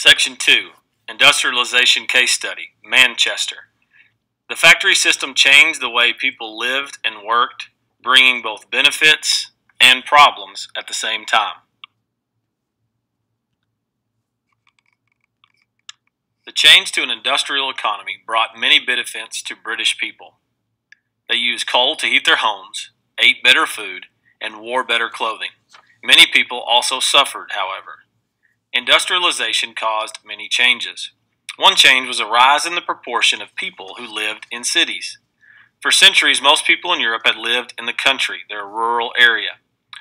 Section 2, Industrialization Case Study, Manchester. The factory system changed the way people lived and worked, bringing both benefits and problems at the same time. The change to an industrial economy brought many benefits to British people. They used coal to heat their homes, ate better food, and wore better clothing. Many people also suffered, however. Industrialization caused many changes. One change was a rise in the proportion of people who lived in cities. For centuries, most people in Europe had lived in the country, their rural area.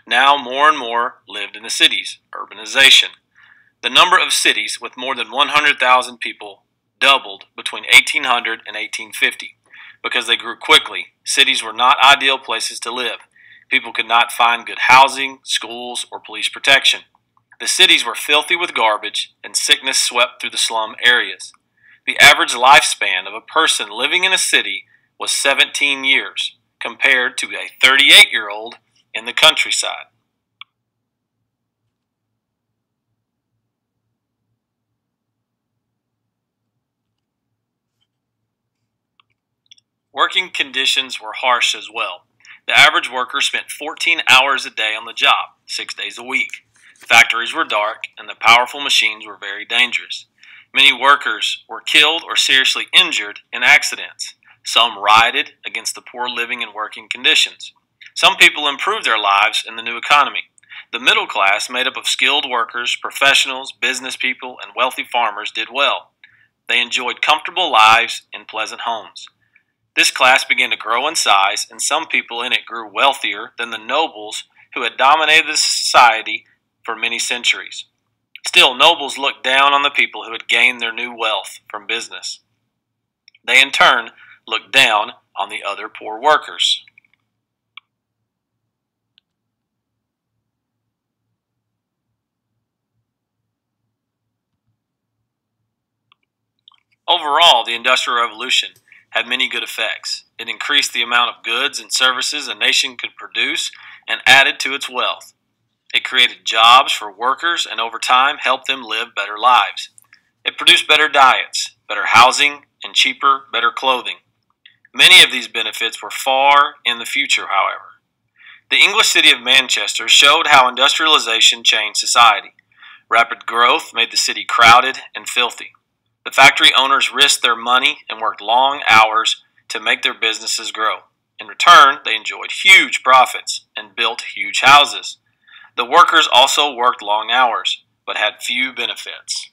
Now, more and more lived in the cities, urbanization. The number of cities with more than 100,000 people doubled between 1800 and 1850. Because they grew quickly, cities were not ideal places to live. People could not find good housing, schools, or police protection. The cities were filthy with garbage, and sickness swept through the slum areas. The average lifespan of a person living in a city was 17 years, compared to a 38-year-old in the countryside. Working conditions were harsh as well. The average worker spent 14 hours a day on the job, 6 days a week. Factories were dark, and the powerful machines were very dangerous. Many workers were killed or seriously injured in accidents. Some rioted against the poor living and working conditions. Some people improved their lives in the new economy. The middle class, made up of skilled workers, professionals, business people, and wealthy farmers, did well. They enjoyed comfortable lives in pleasant homes. This class began to grow in size, and some people in it grew wealthier than the nobles who had dominated the society for many centuries. Still, nobles looked down on the people who had gained their new wealth from business. They in turn looked down on the other poor workers. Overall, the Industrial Revolution had many good effects. It increased the amount of goods and services a nation could produce and added to its wealth. It created jobs for workers and over time helped them live better lives. It produced better diets, better housing, and cheaper, better clothing. Many of these benefits were far in the future, however. The English city of Manchester showed how industrialization changed society. Rapid growth made the city crowded and filthy. The factory owners risked their money and worked long hours to make their businesses grow. In return, they enjoyed huge profits and built huge houses. The workers also worked long hours, but had few benefits.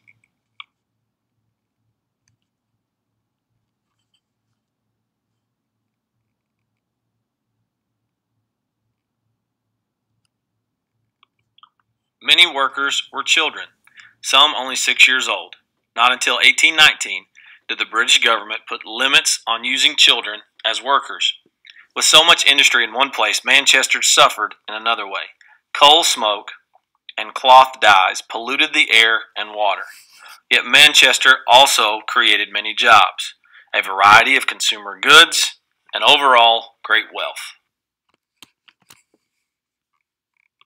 Many workers were children, some only 6 years old. Not until 1819 did the British government put limits on using children as workers. With so much industry in one place, Manchester suffered in another way. Coal smoke and cloth dyes polluted the air and water. Yet Manchester also created many jobs, a variety of consumer goods, and overall great wealth.